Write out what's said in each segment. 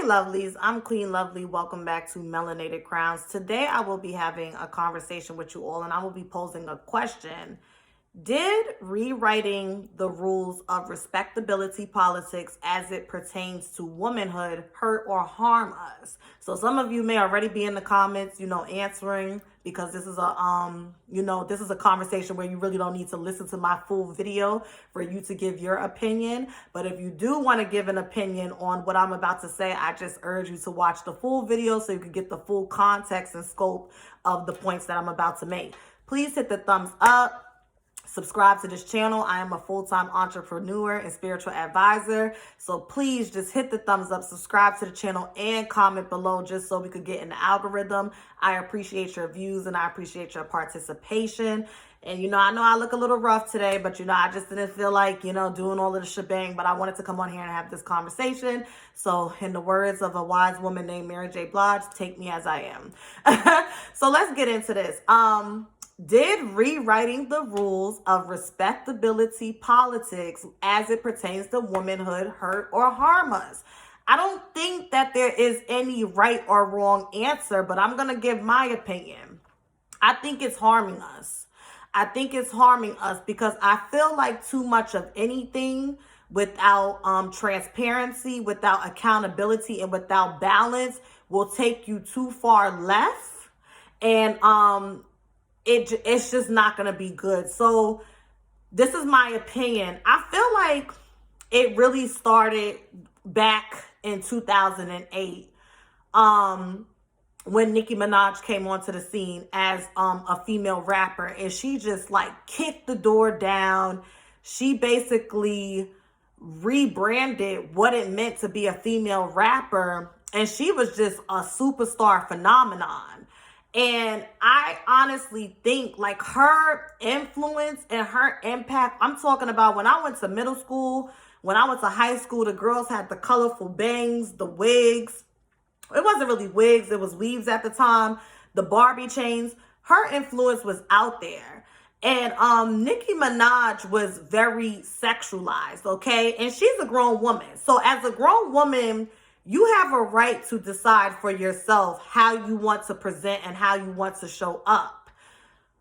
lovelies, I'm Queen Lovely. Welcome back to Melanated Crowns. Today I will be having a conversation with you all and I will be posing a question. Did rewriting the rules of respectability politics as it pertains to womanhood hurt or harm us? So some of you may already be in the comments, answering, because this is a conversation where you really don't need to listen to my full video for you to give your opinion. But if you do want to give an opinion on what I'm about to say, I just urge you to watch the full video so you can get the full context and scope of the points that I'm about to make. Please hit the thumbs up. Subscribe to this channel. I am a full-time entrepreneur and spiritual advisor. So please just hit the thumbs up, subscribe to the channel, and comment below just so we could get in the algorithm. I appreciate your views and I appreciate your participation. And, I know I look a little rough today, but, I just didn't feel like, doing all of the shebang. But I wanted to come on here and have this conversation. So in the words of a wise woman named Mary J. Blige, take me as I am. So let's get into this. Did rewriting the rules of respectability politics as it pertains to womanhood hurt or harm us? I don't think that there is any right or wrong answer, but I'm going to give my opinion. I think it's harming us. I think it's harming us because I feel like too much of anything without transparency, without accountability, and without balance will take you too far left. And it's just not going to be good. So this is my opinion. I feel like it really started back in 2008 when Nicki Minaj came onto the scene as a female rapper, and she just kicked the door down. She basically rebranded what it meant to be a female rapper, and she was just a superstar phenomenon. And I honestly think her influence and her impact, I'm talking about when I went to middle school, when I went to high school, the girls had the colorful bangs, the wigs. It wasn't really wigs, it was weaves at the time, the Barbie chains. Her influence was out there. And Nicki Minaj was very sexualized, okay? And she's a grown woman. So as a grown woman, you have a right to decide for yourself how you want to present and how you want to show up.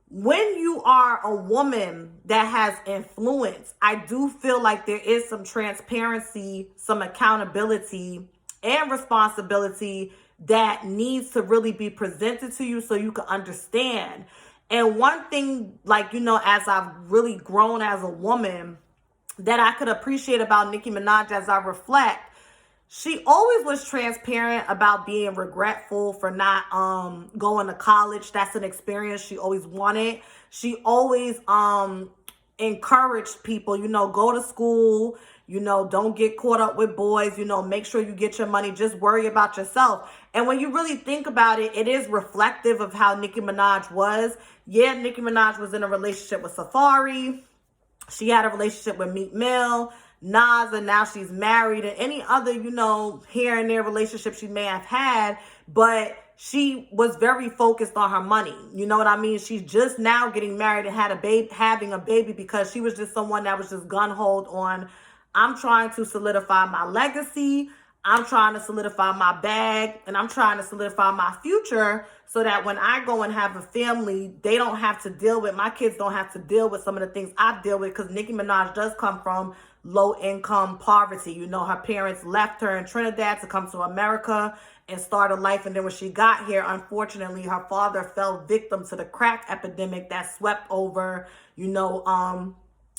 When you are a woman that has influence, I do feel like there is some transparency, some accountability, and responsibility that needs to really be presented to you so you can understand. And one thing, as I've really grown as a woman, that I could appreciate about Nicki Minaj as I reflect, she always was transparent about being regretful for not going to college. That's an experience she always wanted. She always encouraged people, go to school, don't get caught up with boys, make sure you get your money, just worry about yourself. And when you really think about it, it is reflective of how Nicki Minaj was. Yeah, Nicki Minaj was in a relationship with Safari. She had a relationship with Meek Mill, Nas, and now she's married, and any other, here and there relationship she may have had, but she was very focused on her money. You know what I mean? She's just now getting married and having a baby because she was just someone that was just gun-ho on, I'm trying to solidify my legacy, I'm trying to solidify my bag, and I'm trying to solidify my future so that when I go and have a family, they don't have to deal with, my kids don't have to deal with some of the things I deal with, because Nicki Minaj does come from low-income poverty. Her parents left her in Trinidad to come to America and start a life. And then when she got here, unfortunately, her father fell victim to the crack epidemic that swept over,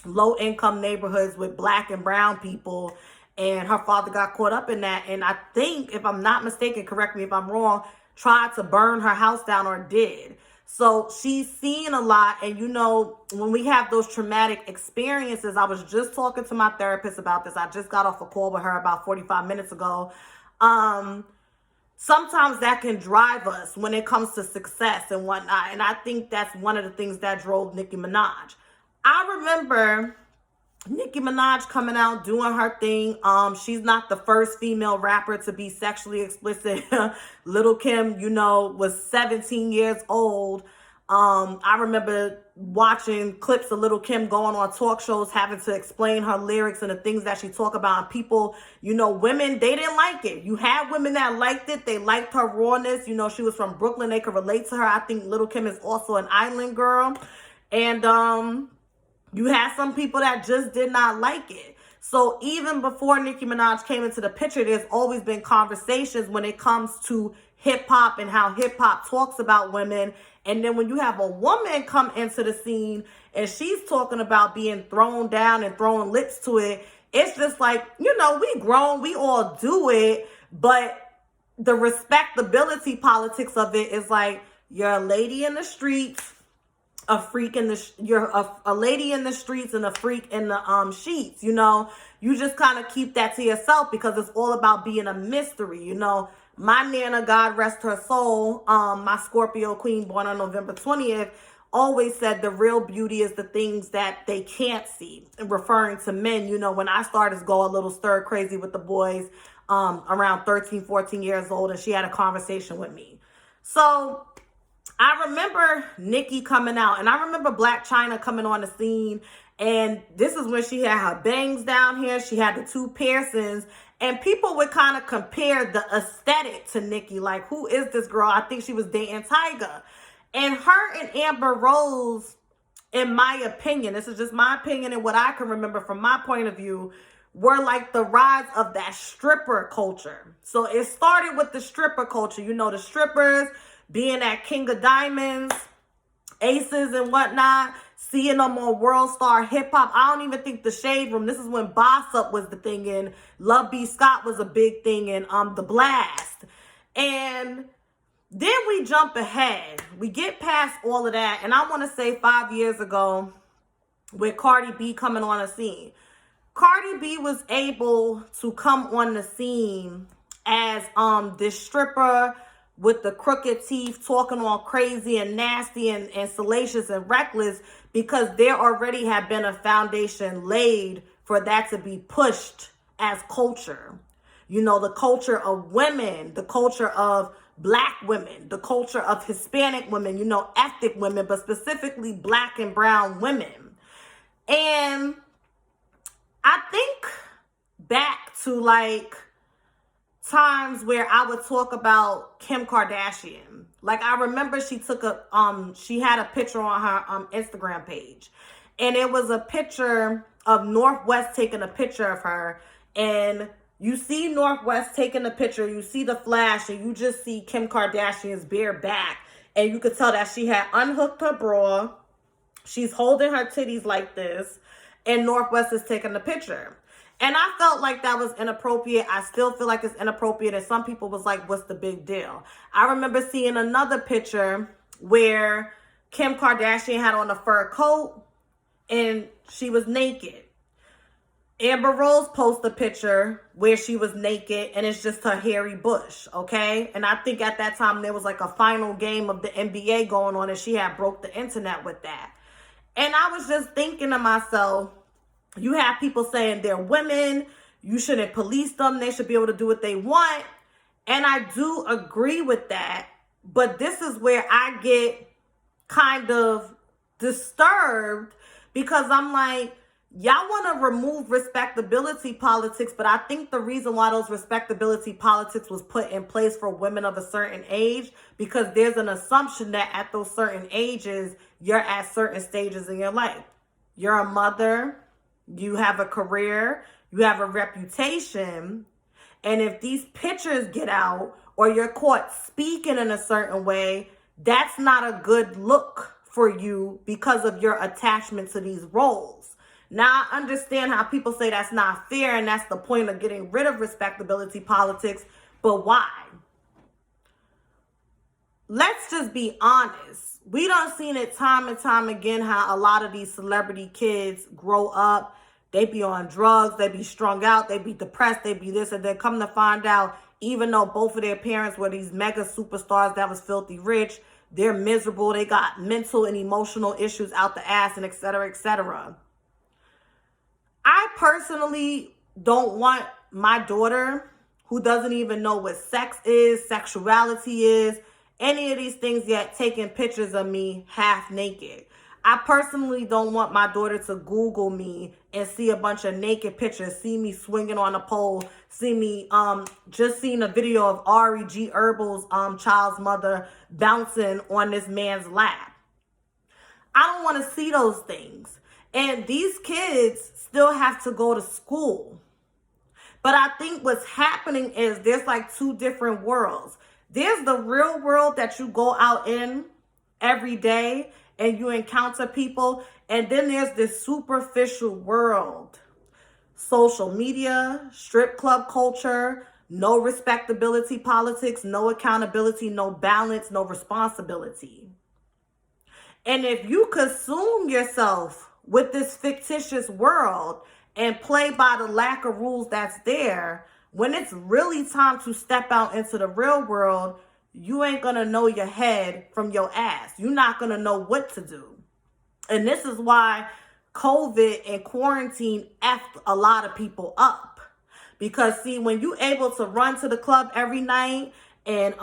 low-income neighborhoods with Black and brown people. And her father got caught up in that. And I think, if I'm not mistaken, correct me if I'm wrong, tried to burn her house down or did. So she's seen a lot. And, when we have those traumatic experiences, I was just talking to my therapist about this. I just got off a call with her about 45 minutes ago. Sometimes that can drive us when it comes to success and whatnot. And I think that's one of the things that drove Nicki Minaj. I remember Nicki Minaj coming out, doing her thing. She's not the first female rapper to be sexually explicit. Little Kim, was 17 years old. I remember watching clips of Little Kim going on talk shows, having to explain her lyrics and the things that she talk about. And people, women, they didn't like it. You had women that liked it. They liked her rawness. She was from Brooklyn. They could relate to her. I think Little Kim is also an island girl. And you had some people that just did not like it. So even before Nicki Minaj came into the picture, there's always been conversations when it comes to hip hop and how hip hop talks about women. And then when you have a woman come into the scene and she's talking about being thrown down and throwing lips to it, it's just like, we grown, we all do it. But the respectability politics of it is like, you're a lady in the streets, a freak in the, you're a lady in the streets and a freak in the sheets, you just kind of keep that to yourself because it's all about being a mystery, My Nana, God rest her soul, my Scorpio queen born on November 20th, always said the real beauty is the things that they can't see, and referring to men. When I started to go a little stir crazy with the boys around 13, 14 years old, and she had a conversation with me. So I remember Nicki coming out, and I remember Black China coming on the scene, and this is when she had her bangs down here. She had the 2 piercings, and people would kind of compare the aesthetic to Nicki. Like, who is this girl? I think she was dating Tyga. And her and Amber Rose, in my opinion, this is just my opinion and what I can remember from my point of view, were like the rise of that stripper culture. So it started with the stripper culture. The strippers being at King of Diamonds, Aces and whatnot, seeing them on World Star Hip Hop. I don't even think the Shade Room. This is when Boss Up was the thing, and Love B. Scott was a big thing, and The Blast. And then we jump ahead. We get past all of that, and I want to say 5 years ago, with Cardi B coming on the scene. Cardi B was able to come on the scene as this stripper with the crooked teeth, talking all crazy and nasty and salacious and reckless, because there already had been a foundation laid for that to be pushed as culture. The culture of women, the culture of Black women, the culture of Hispanic women, ethnic women, but specifically Black and brown women. And I think back to like times where I would talk about Kim Kardashian. Like, I remember she took she had a picture on her Instagram page, and it was a picture of Northwest taking a picture of her, and you see Northwest taking the picture, you see the flash, and you just see Kim Kardashian's bare back, and you could tell that she had unhooked her bra, she's holding her titties like this, and Northwest is taking the picture. And I felt like that was inappropriate. I still feel like it's inappropriate. And some people was like, what's the big deal? I remember seeing another picture where Kim Kardashian had on a fur coat and she was naked. Amber Rose posted a picture where she was naked and it's just her hairy bush, okay? And I think at that time there was like a final game of the NBA going on and she had broke the internet with that. And I was just thinking to myself, you have people saying they're women, you shouldn't police them, they should be able to do what they want. And I do agree with that. But this is where I get kind of disturbed because I'm like, y'all want to remove respectability politics, but I think the reason why those respectability politics was put in place for women of a certain age, because there's an assumption that at those certain ages, you're at certain stages in your life. You're a mother, you have a career, you have a reputation, and if these pictures get out or you're caught speaking in a certain way, that's not a good look for you because of your attachment to these roles. Now, I understand how people say that's not fair, and that's the point of getting rid of respectability politics, but why? Let's just be honest. We done seen it time and time again how a lot of these celebrity kids grow up. They be on drugs, they be strung out, they be depressed, they be this, and then come to find out, even though both of their parents were these mega superstars that was filthy rich, they're miserable, they got mental and emotional issues out the ass, and et cetera, et cetera. I personally don't want my daughter, who doesn't even know what sex is, sexuality is, any of these things yet taking pictures of me half naked. I personally don't want my daughter to Google me and see a bunch of naked pictures, see me swinging on a pole, see me just seeing a video of Ari G. Herbal's child's mother bouncing on this man's lap. I don't want to see those things. And these kids still have to go to school. But I think what's happening is there's like two different worlds. There's the real world that you go out in every day and you encounter people. And then there's this superficial world. Social media, strip club culture, no respectability politics, no accountability, no balance, no responsibility. And if you consume yourself with this fictitious world and play by the lack of rules that's there, when it's really time to step out into the real world, you ain't gonna know your head from your ass. You're not gonna know what to do. And this is why COVID and quarantine effed a lot of people up. Because see, when you're able to run to the club every night and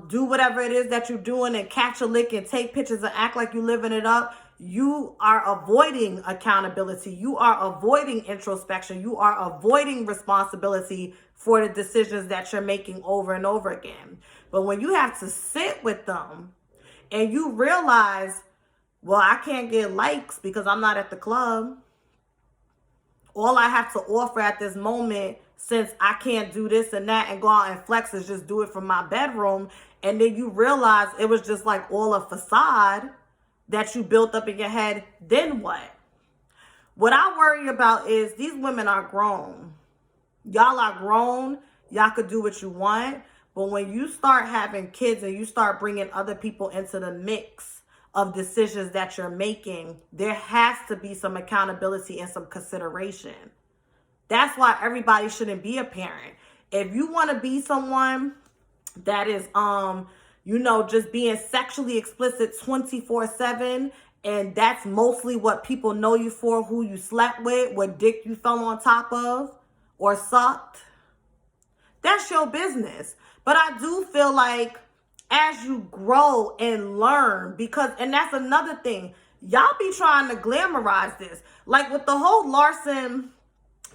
do whatever it is that you're doing and catch a lick and take pictures and act like you're living it up, you are avoiding accountability. You are avoiding introspection. You are avoiding responsibility for the decisions that you're making over and over again. But when you have to sit with them and you realize, well, I can't get likes because I'm not at the club. All I have to offer at this moment, since I can't do this and that and go out and flex, is just do it from my bedroom. And then you realize it was just like all a facade that you built up in your head. Then what? What I worry about is these women are grown. Y'all are grown. Y'all could do what you want. But when you start having kids and you start bringing other people into the mix of decisions that you're making, there has to be some accountability and some consideration. That's why everybody shouldn't be a parent. If you want to be someone that is, just being sexually explicit 24/7, and that's mostly what people know you for, who you slept with, what dick you fell on top of or sucked, that's your business. But I do feel like as you grow and learn, and that's another thing, y'all be trying to glamorize this. Like with the whole Larson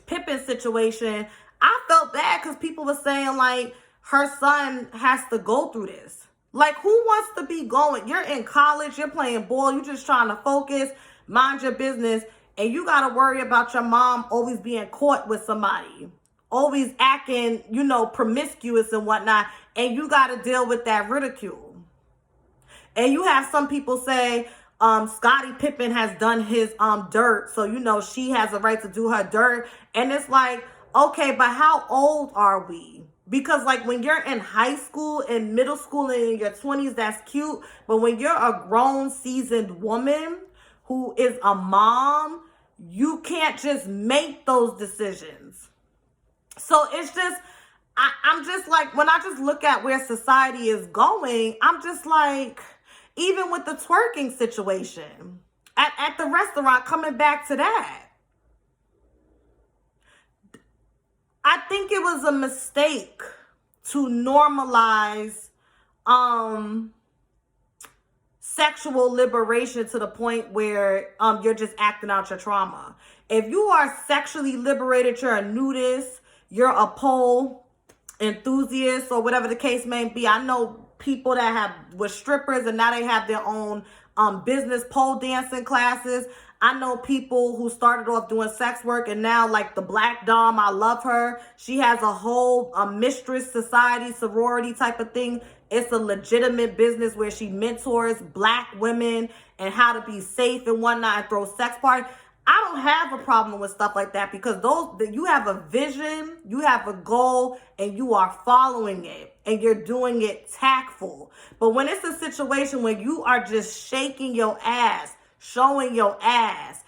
Pippen situation, I felt bad because people were saying like her son has to go through this. Like, who wants to be going? You're in college, you're playing ball, you're just trying to focus, mind your business, and you got to worry about your mom always being caught with somebody, always acting, promiscuous and whatnot, and you got to deal with that ridicule. And you have some people say, Scottie Pippen has done his dirt, so she has a right to do her dirt. And it's like, okay, but how old are we? Because like when you're in high school and middle school and in your 20s, that's cute. But when you're a grown, seasoned woman who is a mom, you can't just make those decisions. So it's just, I'm just like, when I just look at where society is going, I'm just like, even with the twerking situation at the restaurant, coming back to that, I think it was a mistake to normalize sexual liberation to the point where you're just acting out your trauma. If you are sexually liberated, you're a nudist, you're a pole enthusiast, or whatever the case may be. I know people that were strippers and now they have their own business pole dancing classes. I know people who started off doing sex work and now, like the Black Dom, I love her. She has a whole mistress society, sorority type of thing. It's a legitimate business where she mentors Black women and how to be safe and whatnot and throw sex parties. I don't have a problem with stuff like that because you have a vision, you have a goal, and you are following it and you're doing it tactful. But when it's a situation where you are just shaking your ass, showing your ass,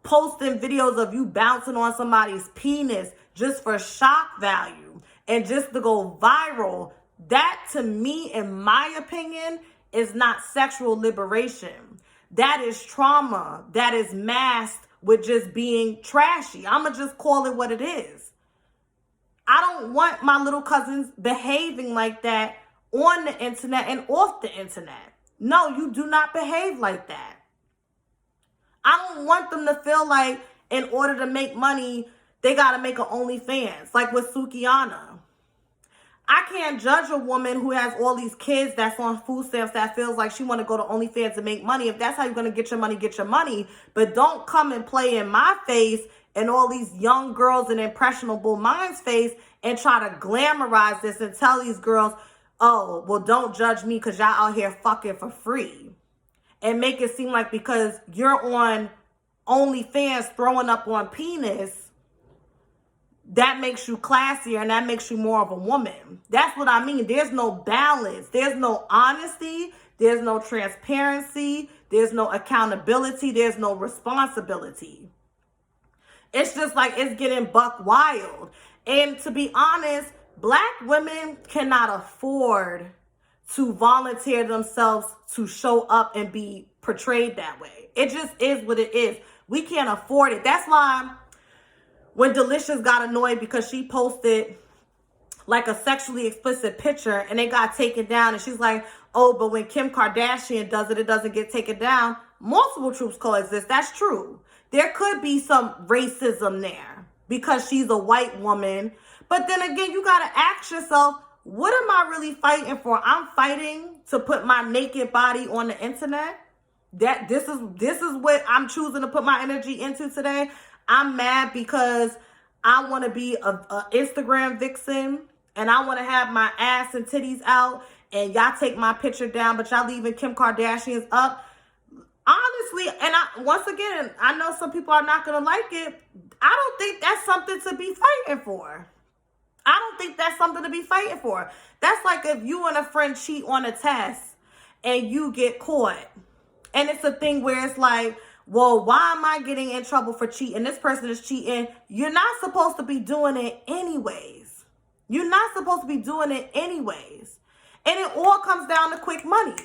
posting videos of you bouncing on somebody's penis just for shock value and just to go viral, that to me, in my opinion, is not sexual liberation. That is trauma that is masked with just being trashy. I'ma just call it what it is. I don't want my little cousins behaving like that on the internet and off the internet. No, you do not behave like that. I don't want them to feel like in order to make money, they got to make an OnlyFans, like with Sukiana. I can't judge a woman who has all these kids that's on food stamps that feels like she want to go to OnlyFans to make money. If that's how you're going to get your money, get your money. But don't come and play in my face and all these young girls and impressionable minds' face and try to glamorize this and tell these girls, oh, well, don't judge me because y'all out here fucking for free. And make it seem like because you're on OnlyFans throwing up on penis, that makes you classier and that makes you more of a woman. That's what I mean. There's no balance. There's no honesty. There's no transparency. There's no accountability. There's no responsibility. It's just like it's getting buck wild. And to be honest, Black women cannot afford to volunteer themselves to show up and be portrayed that way. It just is what it is. We can't afford it. That's why when Delicious got annoyed because she posted like a sexually explicit picture and it got taken down, and she's like, oh, but when Kim Kardashian does it, it doesn't get taken down. Multiple truths coexist. That's true. There could be some racism there because she's a white woman. But then again, you got to ask yourself, what am I really fighting for? I'm fighting to put my naked body on the internet. This is what I'm choosing to put my energy into today. I'm mad because I want to be a Instagram vixen and I want to have my ass and titties out and y'all take my picture down, but y'all leaving Kim Kardashian's up. Honestly, and once again, I know some people are not going to like it. I don't think that's something to be fighting for. I don't think that's something to be fighting for. That's like if you and a friend cheat on a test and you get caught. And it's a thing where it's like, well, why am I getting in trouble for cheating? This person is cheating. You're not supposed to be doing it anyways. You're not supposed to be doing it anyways. And it all comes down to quick money.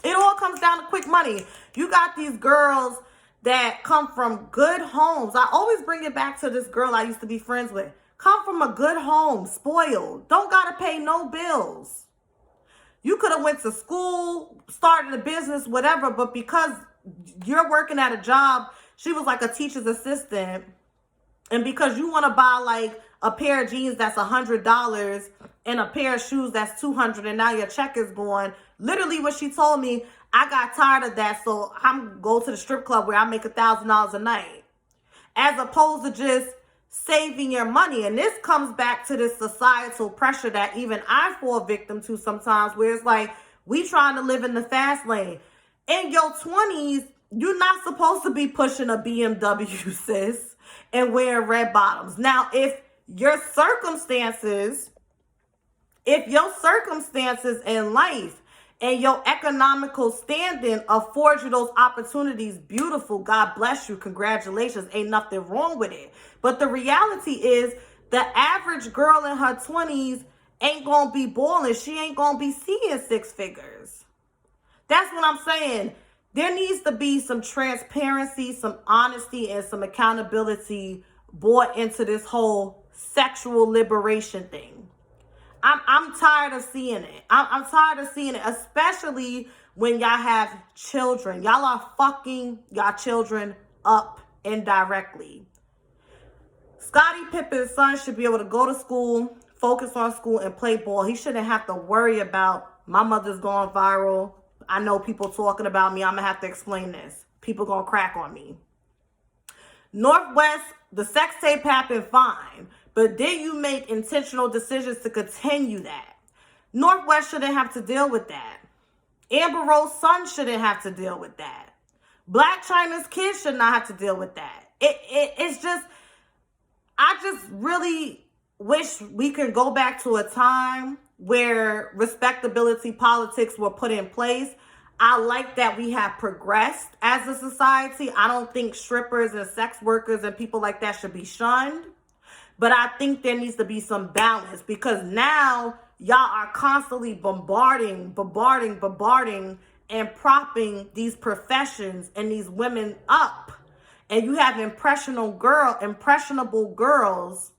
It all comes down to quick money. You got these girls that come from good homes. I always bring it back to this girl I used to be friends with. Come from a good home, spoiled. Don't got to pay no bills. You could have went to school, started a business, whatever, but because you're working at a job, she was like a teacher's assistant, and because you want to buy like a pair of jeans that's $100 and a pair of shoes that's $200 and now your check is going, literally what she told me, I got tired of that, so I'm go to the strip club where I make $1,000 a night, as opposed to just saving your money. And this comes back to this societal pressure that even I fall victim to sometimes, where it's like we trying to live in the fast lane. In your 20s, you're not supposed to be pushing a BMW, sis, and wearing red bottoms. Now, if your circumstances in life and your economical standing affords you those opportunities, beautiful, God bless you, congratulations, ain't nothing wrong with it. But the reality is the average girl in her 20s ain't gonna be balling. She ain't gonna be seeing six figures. That's what I'm saying. There needs to be some transparency, some honesty, and some accountability brought into this whole sexual liberation thing. I'm tired of seeing it. I'm tired of seeing it, especially when y'all have children. Y'all are fucking y'all children up indirectly. Scottie Pippen's son should be able to go to school, focus on school, and play ball. He shouldn't have to worry about my mother's going viral. I know people talking about me. I'm going to have to explain this. People going to crack on me. Northwest, the sex tape happened fine. But did you make intentional decisions to continue that? Northwest shouldn't have to deal with that. Amber Rose's son shouldn't have to deal with that. Black China's kids should not have to deal with that. It's just, I just really wish we could go back to a time where respectability politics were put in place. I like that we have progressed as a society. I don't think strippers and sex workers and people like that should be shunned. But I think there needs to be some balance, because now y'all are constantly bombarding and propping these professions and these women up. And you have impressionable girls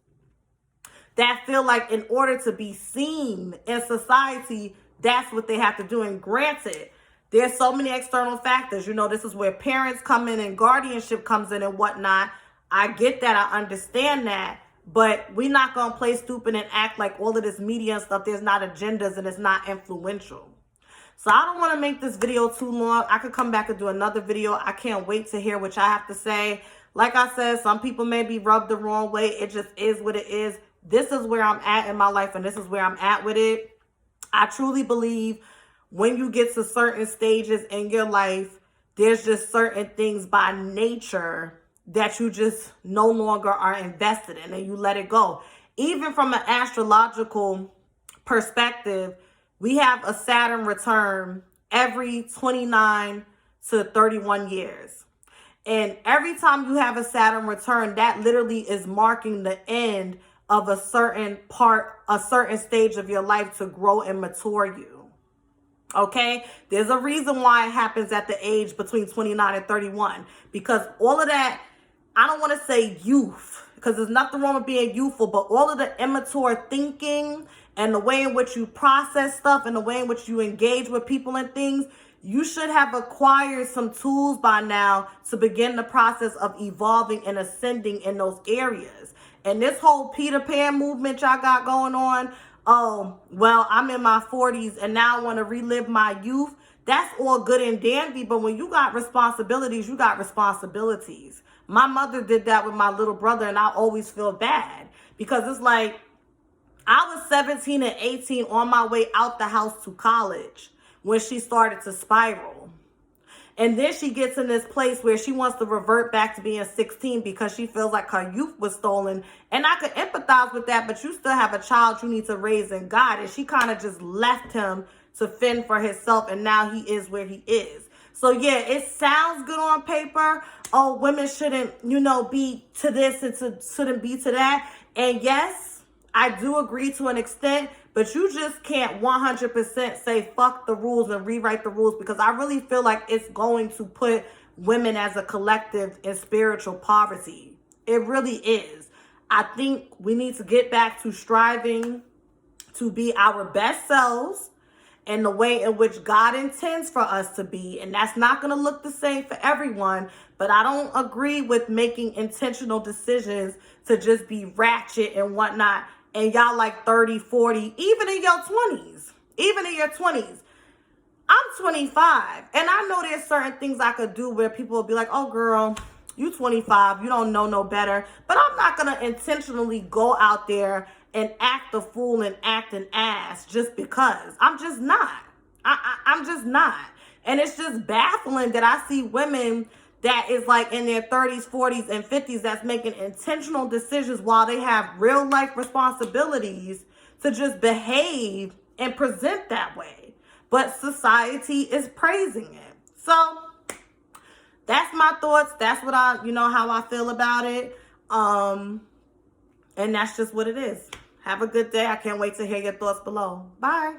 that feel like in order to be seen in society, that's what they have to do. And granted, there's so many external factors. You know, this is where parents come in and guardianship comes in and whatnot. I get that. I understand that. But we're not going to play stupid and act like all of this media and stuff, there's not agendas and it's not influential. So I don't want to make this video too long. I could come back and do another video. I can't wait to hear what y'all have to say. Like I said, some people may be rubbed the wrong way. It just is what it is. This is where I'm at in my life, and this is where I'm at with it. I truly believe when you get to certain stages in your life, there's just certain things by nature that you just no longer are invested in, and you let it go. Even from an astrological perspective, we have a Saturn return every 29 to 31 years. And every time you have a Saturn return, that literally is marking the end of a certain stage of your life to grow and mature you. Okay? There's a reason why it happens at the age between 29 and 31. Because all of that, I don't want to say youth, because there's nothing wrong with being youthful, but all of the immature thinking and the way in which you process stuff and the way in which you engage with people and things, you should have acquired some tools by now to begin the process of evolving and ascending in those areas. And this whole Peter Pan movement y'all got going on, oh, well, I'm in my 40s and now I want to relive my youth. That's all good and dandy, but when you got responsibilities, you got responsibilities. My mother did that with my little brother, and I always feel bad because it's like I was 17 and 18 on my way out the house to college when she started to spiral. And then she gets in this place where she wants to revert back to being 16 because she feels like her youth was stolen. And I could empathize with that, but you still have a child you need to raise in God. And she kind of just left him to fend for himself, and now he is where he is. So yeah, it sounds good on paper. Oh, women shouldn't, be to this and shouldn't be to that. And yes, I do agree to an extent, but you just can't 100% say fuck the rules and rewrite the rules, because I really feel like it's going to put women as a collective in spiritual poverty. It really is. I think we need to get back to striving to be our best selves and the way in which God intends for us to be. And that's not going to look the same for everyone. But I don't agree with making intentional decisions to just be ratchet and whatnot. And y'all like 30, 40, even in your 20s. Even in your 20s. I'm 25. And I know there's certain things I could do where people will be like, oh, girl, you 25. You don't know no better. But I'm not going to intentionally go out there and act a fool and act an ass just because. I'm just not. I'm just not. And it's just baffling that I see women that is like in their 30s, 40s, and 50s that's making intentional decisions while they have real life responsibilities to just behave and present that way. But society is praising it. So that's my thoughts. That's what how I feel about it. And that's just what it is. Have a good day. I can't wait to hear your thoughts below. Bye.